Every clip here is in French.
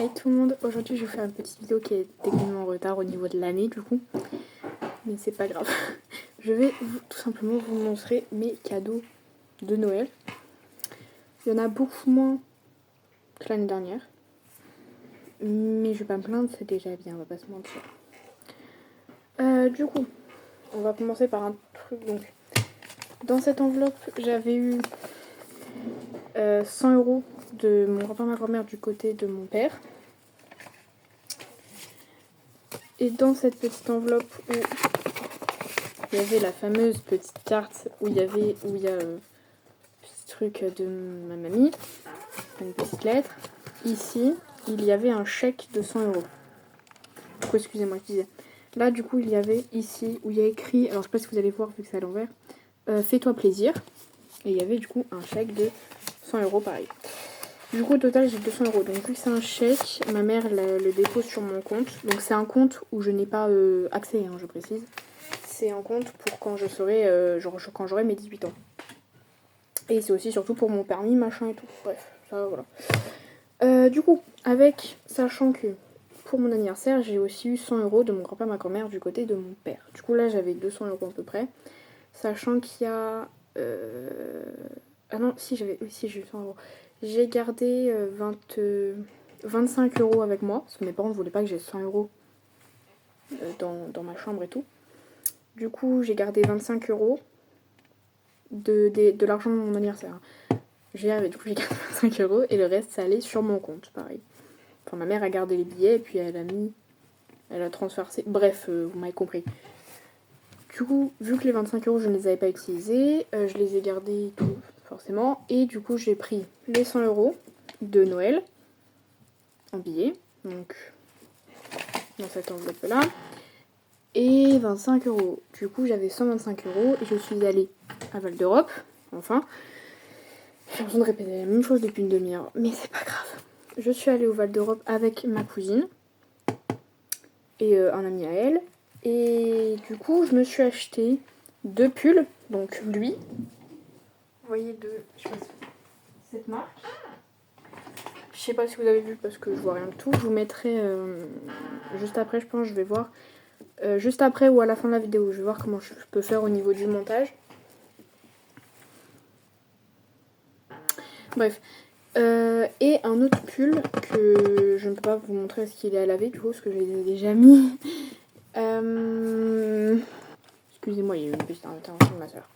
Hey tout le monde, aujourd'hui je vais faire une petite vidéo qui est techniquement en retard au niveau de l'année du coup, mais c'est pas grave. Je vais tout simplement vous montrer mes cadeaux de Noël. Il y en a beaucoup moins que l'année dernière, mais je vais pas me plaindre, c'est déjà bien, on va pas se mentir. Du coup, on va commencer par un truc. Donc, dans cette enveloppe, j'avais eu 100 € de mon grand-père, ma grand-mère du côté de mon père. Et dans cette petite enveloppe où il y avait la fameuse petite carte où il y a petit truc de ma mamie, une petite lettre. Ici, il y avait un chèque de 100 €. Du coup, excusez-moi, je disais. Là, du coup, il y avait ici où il y a écrit, alors je sais pas si vous allez voir vu que c'est à l'envers, fais-toi plaisir. Et il y avait du coup un chèque de 100 € pareil. Du coup, au total, j'ai 200 €. Donc, vu que c'est un chèque, ma mère le dépose sur mon compte. Donc, c'est un compte où je n'ai pas accès, hein, je précise. C'est un compte pour quand je serai, quand j'aurai mes 18 ans. Et c'est aussi surtout pour mon permis, machin et tout. Bref, ça voilà. Du coup, sachant que pour mon anniversaire, j'ai aussi eu 100 € de mon grand-père, ma grand-mère du côté de mon père. Du coup, là, j'avais 200 € à peu près. Sachant qu'il y a... Ah non, si, j'ai eu 100 €. J'ai gardé 25 € avec moi, parce que mes parents ne voulaient pas que j'ai 100 € dans ma chambre et tout. Du coup, j'ai gardé 25 € de l'argent de mon anniversaire. Du coup, j'ai gardé 25 € et le reste, ça allait sur mon compte, pareil. Enfin, ma mère a gardé les billets et puis elle a transversé. Bref, vous m'avez compris. Du coup, vu que les 25 € je ne les avais pas utilisés, je les ai gardés tout, forcément. Et du coup, j'ai pris les 100 € de Noël en billets, donc dans cette enveloppe-là, et 25 €. Du coup, j'avais 125 € et je suis allée à Val d'Europe, enfin. J'ai l'impression de répéter la même chose depuis une demi-heure, mais c'est pas grave. Je suis allée au Val d'Europe avec ma cousine et un ami à elle. Et du coup, je me suis acheté 2 pulls, donc lui. Vous voyez, je sais pas si cette marque. Je sais pas si vous avez vu parce que je vois rien de tout. Je vous mettrai juste après, je pense, je vais voir. Juste après ou à la fin de la vidéo, je vais voir comment je peux faire au niveau du montage. Bref. Et un autre pull que je ne peux pas vous montrer ce qu'il est à laver du coup parce que je les ai déjà mis. Excusez-moi, il y a eu une petite intervention de ma soeur.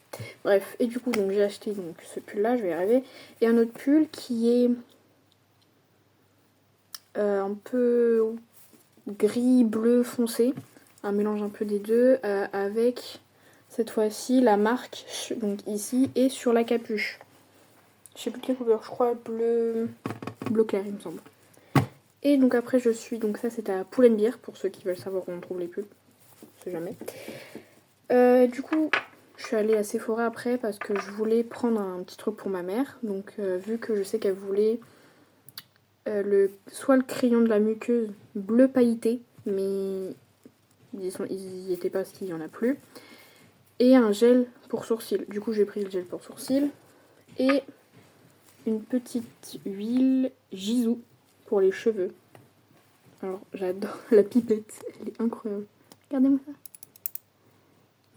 Bref, et du coup donc j'ai acheté donc ce pull là, je vais y arriver. Et un autre pull qui est un peu gris bleu foncé, un mélange un peu des deux, avec cette fois-ci la marque donc ici et sur la capuche. Je sais plus quelle couleur, je crois bleu clair il me semble. Et donc après je suis, donc ça c'est à Pull&Bear pour ceux qui veulent savoir où on trouve les pulls, je sais jamais. Du coup je suis allée à Sephora après parce que je voulais prendre un petit truc pour ma mère. Donc vu que je sais qu'elle voulait soit le crayon de la muqueuse bleu pailleté, mais ils y étaient pas parce qu'il y en a plus. Et un gel pour sourcils. Du coup j'ai pris le gel pour sourcils. Et une petite huile Jisoo pour les cheveux. Alors j'adore la pipette, elle est incroyable. Regardez-moi ça.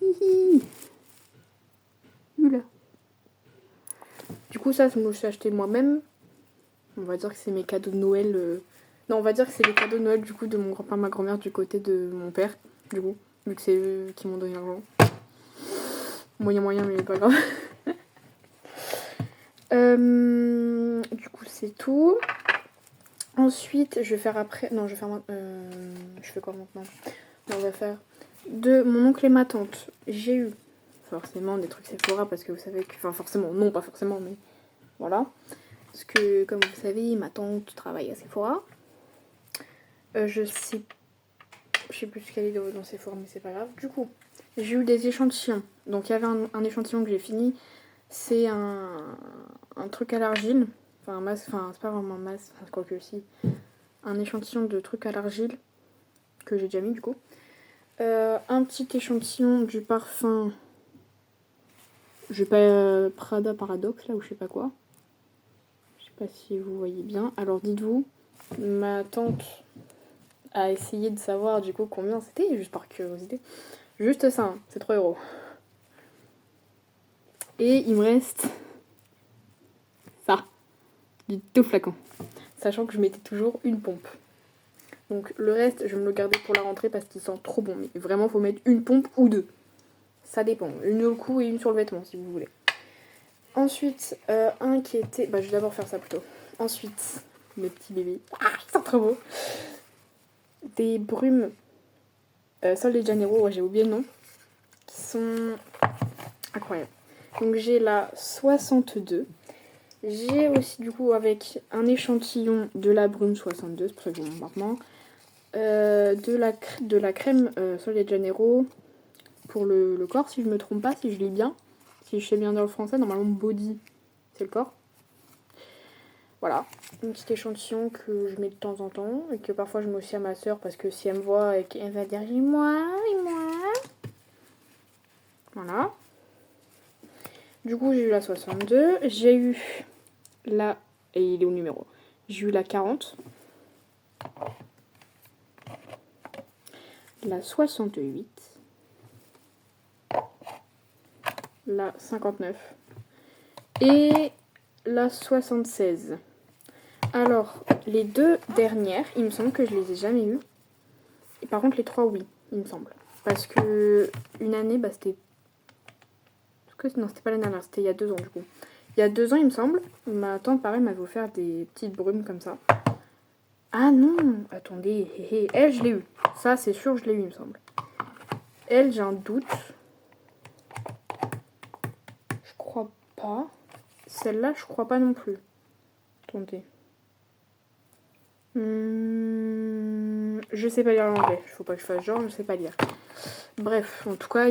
Hihi. Oula. Du coup ça je me le suis acheté moi-même. On va dire que c'est mes cadeaux de Noël. Non, on va dire que c'est les cadeaux de Noël du coup de mon grand-père, ma grand-mère du côté de mon père. Du coup, vu que c'est eux qui m'ont donné l'argent. Moyen, mais pas grave. Du coup, c'est tout. Ensuite, je vais faire après. Non, je vais faire. Je fais quoi maintenant? Non, on va faire de mon oncle et ma tante. J'ai eu forcément des trucs Sephora parce que vous savez que. Enfin, forcément, non, pas forcément, mais voilà. Parce que, comme vous savez, ma tante travaille à Sephora. Je sais plus ce qu'elle est dans Sephora, mais c'est pas grave. Du coup, j'ai eu des échantillons. Donc, il y avait un échantillon que j'ai fini. C'est un truc à l'argile. Enfin, un masque. Enfin, c'est pas vraiment un masque. Enfin, quoi que si. Un échantillon de trucs à l'argile. Que j'ai déjà mis, du coup. Un petit échantillon du parfum. Je sais pas, Prada Paradoxe, là, ou je sais pas quoi. Je sais pas si vous voyez bien. Alors, dites-vous ma tante a essayé de savoir du coup combien c'était, juste par curiosité. Juste ça, hein, c'est 3 euros. Et il me reste ça, du tout flacon. Sachant que je mettais toujours une pompe. Donc le reste, je vais me le garder pour la rentrée parce qu'il sent trop bon. Mais vraiment, faut mettre une pompe ou deux. Ça dépend. Une au cou et une sur le vêtement si vous voulez. Ensuite, un qui était... Bah, je vais d'abord faire ça plutôt. Ensuite, mes petits bébés. Ah, ils sont trop beaux. Des brumes Sol de Janeiro, ouais, j'ai oublié le nom. Qui sont incroyables. Donc j'ai la 62. J'ai aussi du coup avec un échantillon de la brume 62, c'est pour ça que je vous montre maintenant. De la crème Sol de Janeiro pour le corps, si je me trompe pas, si je lis bien. Si je sais bien dans le français, normalement body, c'est le corps. Voilà, un petit échantillon que je mets de temps en temps et que parfois je mets aussi à ma soeur parce que si elle me voit, elle va dire et moi. Voilà. Du coup, j'ai eu la 62. J'ai eu la... Et il est au numéro. J'ai eu la 40. La 68. La 59. Et la 76. Alors, les deux dernières, il me semble que je les ai jamais eues. Et par contre, les trois, oui, il me semble. Parce que une année, bah c'était... Non, c'était pas l'année dernière, c'était il y a 2 ans du coup. Il y a 2 ans, il me semble, ma tante, pareil, m'avait offert des petites brumes comme ça. Ah non, attendez, elle, je l'ai eu. Ça, c'est sûr, je l'ai eu, il me semble. Elle, j'ai un doute. Je crois pas. Celle-là, je crois pas non plus. Attendez. Je sais pas lire l'anglais. Faut pas que je fasse genre, je sais pas lire. Bref, en tout cas,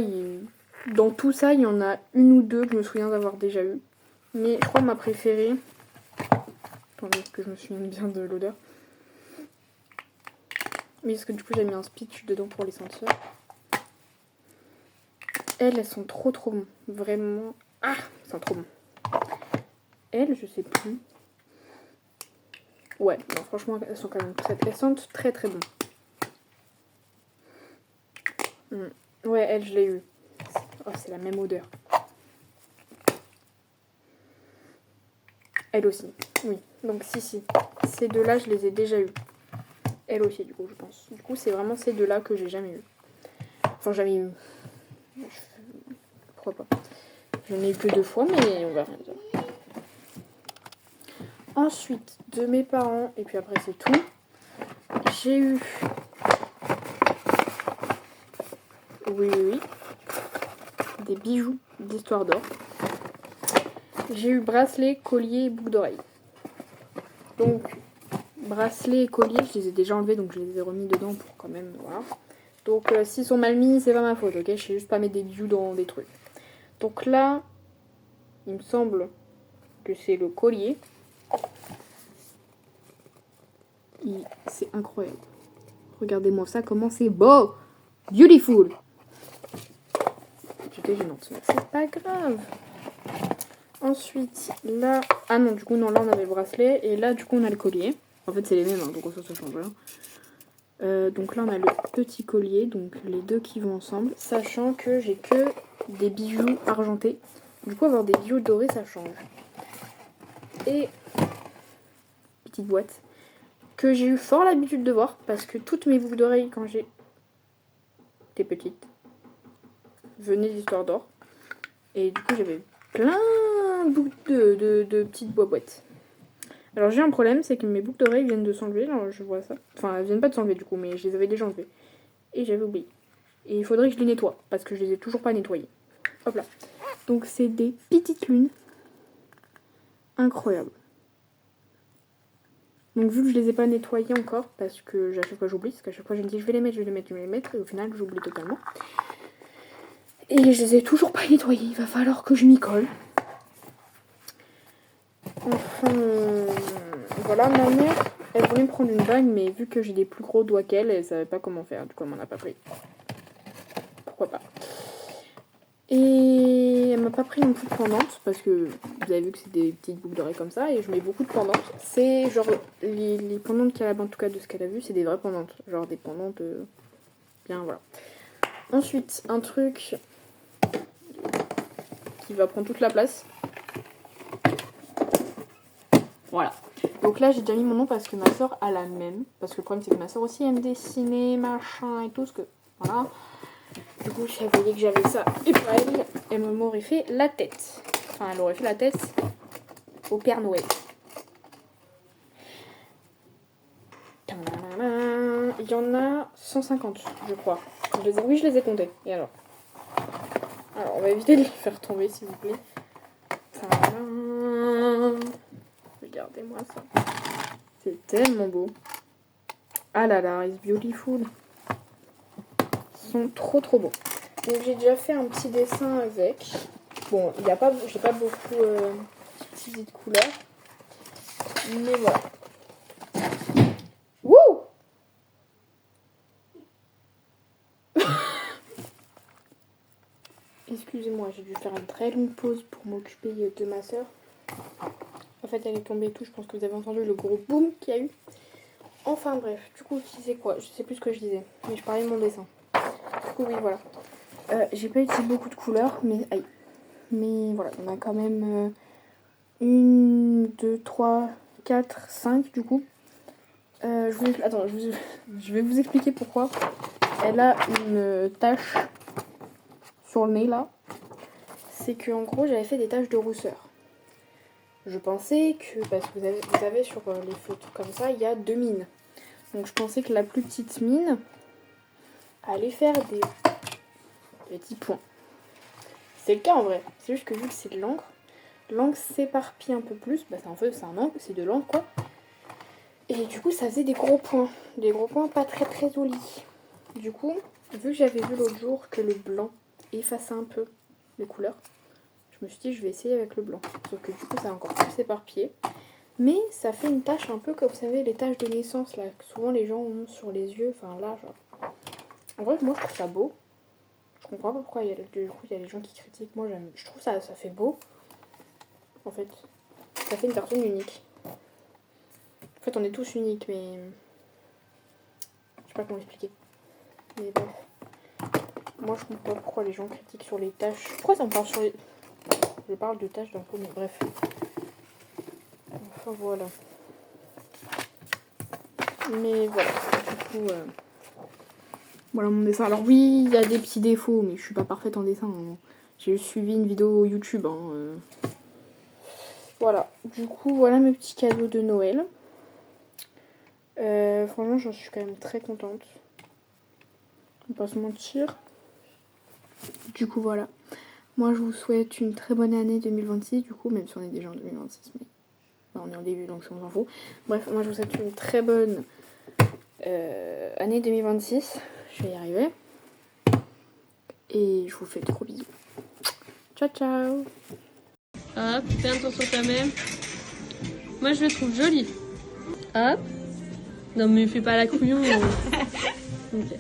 dans tout ça, il y en a une ou deux que je me souviens d'avoir déjà eu. Mais je crois que ma préférée... Attendez, que je me souvienne bien de l'odeur. Oui, parce que du coup, j'ai mis un speech dedans pour les sentir. Elles sont trop bon. Vraiment. Ah, elles sont trop bon. Elles, je sais plus. Ouais, non, franchement, elles sont quand même elles sentent très bon. Ouais, elle, je l'ai eu. Oh, c'est la même odeur. Elle aussi, oui. Donc si. Ces deux-là, je les ai déjà eues. Elle aussi, du coup, je pense. Du coup, c'est vraiment ces deux-là que j'ai jamais eu. Enfin, jamais eu. Pourquoi pas. Je n'ai eu que 2 fois, mais on va rien dire. Ensuite, de mes parents, et puis après c'est tout, j'ai eu... Oui. Des bijoux d'histoire d'or. J'ai eu bracelet, collier et boucle d'oreille. Donc, bracelet et collier, je les ai déjà enlevés, donc je les ai remis dedans pour quand même, voilà. Donc, s'ils sont mal mis, c'est pas ma faute, ok? Je sais juste pas mettre des bijoux dans des trucs. Donc là, il me semble que c'est le collier. C'est incroyable. Regardez-moi ça, comment c'est beau! Beautiful! J'étais gênante, mais c'est pas grave. Ensuite, là... Ah non, du coup, non, là, on avait le bracelet. Et là, du coup, on a le collier. En fait, c'est les mêmes, hein, donc ça change rien. Donc là, on a le petit collier. Donc, les deux qui vont ensemble. Sachant que j'ai que des bijoux argentés. Du coup, avoir des bijoux dorés, ça change. Et... petite boîte. Que j'ai eu fort l'habitude de voir. Parce que toutes mes boucles d'oreilles, quand j'étais petite, venaient d'Histoire d'Or. Et du coup, j'avais plein de petites boîtes. Alors j'ai un problème, c'est que mes boucles d'oreilles viennent de s'enlever, alors je vois ça. Enfin, elles viennent pas de s'enlever du coup, mais je les avais déjà enlevées. Et j'avais oublié. Et il faudrait que je les nettoie, parce que je les ai toujours pas nettoyées. Hop là. Donc c'est des petites lunes. Incroyables. Donc vu que je les ai pas nettoyées encore, parce que à chaque fois j'oublie, parce qu'à chaque fois je me dis je vais les mettre, et au final j'oublie totalement. Et je les ai toujours pas nettoyées, il va falloir que je m'y colle. Enfin, voilà, ma mère, elle voulait me prendre une bague, mais vu que j'ai des plus gros doigts qu'elle, elle savait pas comment faire, du coup elle m'en a pas pris. Pourquoi pas. Et elle m'a pas pris non plus de pendantes parce que vous avez vu que c'est des petites boucles d'oreilles comme ça et je mets beaucoup de pendantes. C'est genre les pendantes qu'elle a en tout cas de ce qu'elle a vu, c'est des vraies pendantes. Genre des pendantes bien voilà. Ensuite, un truc qui va prendre toute la place. Voilà. Donc là j'ai déjà mis mon nom parce que ma soeur a la même. Parce que le problème c'est que ma soeur aussi aime dessiner, machin et tout. Ce que voilà. Du coup, si elle voyait que j'avais ça et pas elle, elle m'aurait fait la tête. Enfin, elle aurait fait la tête au Père Noël. Il y en a 150, je crois. Oui, je les ai comptés. Et alors, on va éviter de les faire tomber, s'il vous plaît. Regardez-moi ça. C'est tellement beau. Ah là là, it's beautiful. Ils sont trop beaux. Donc j'ai déjà fait un petit dessin avec. Bon, j'ai pas beaucoup utilisé de couleurs. Mais voilà. Wouh. Excusez-moi, j'ai dû faire une très longue pause pour m'occuper de ma soeur. En fait, elle est tombée et tout. Je pense que vous avez entendu le gros boom qu'il y a eu. Enfin bref, du coup, je disais quoi? Je sais plus ce que je disais. Mais je parlais de mon dessin. Du coup, oui, voilà. J'ai pas utilisé beaucoup de couleurs, mais aïe. Mais voilà, on a quand même 1, 2, 3, 4, 5 du coup. Je vais vous expliquer pourquoi. Elle a une tache sur le nez là. C'est que en gros j'avais fait des taches de rousseur. Je pensais que, parce que vous avez sur les photos comme ça, il y a 2 mines. Donc je pensais que la plus petite mine allait faire des petits points. C'est le cas en vrai. C'est juste que vu que c'est de l'encre s'éparpille un peu plus. Bah c'est un encre, c'est de l'encre quoi. Et du coup ça faisait des gros points. Des gros points pas très jolis. Du coup, vu que j'avais vu l'autre jour que le blanc effaçait un peu les couleurs, je me suis dit je vais essayer avec le blanc. Sauf que du coup ça a encore plus éparpillé. Mais ça fait une tache un peu comme vous savez les taches de naissance là, que souvent les gens ont sur les yeux. Enfin là genre. En vrai moi je trouve ça beau. Je comprends pas pourquoi il y a les gens qui critiquent. Moi je trouve ça fait beau. En fait, ça fait une personne unique. En fait on est tous uniques mais... Je sais pas comment expliquer. Mais bon. Moi je comprends pas pourquoi les gens critiquent sur les taches. Pourquoi ça me parle sur les... Je parle de taches d'un coup mais bref. Enfin voilà. Mais voilà. Du coup... Voilà mon dessin. Alors oui, il y a des petits défauts, mais je suis pas parfaite en dessin. Hein. J'ai suivi une vidéo YouTube. Hein. Voilà. Du coup, voilà mes petits cadeaux de Noël. Franchement, j'en suis quand même très contente. On va pas se mentir. Du coup, voilà. Moi, je vous souhaite une très bonne année 2026. Du coup, même si on est déjà en 2026, mais enfin, on est en début, donc on s'en fout. Bref, moi, je vous souhaite une très bonne année 2026. Je vais y arriver. Et je vous fais de gros bisous. Ciao, ciao. Hop, fais un tour sur toi-même. Moi, je le trouve joli. Hop. Non, mais fais pas la couillon. Ok.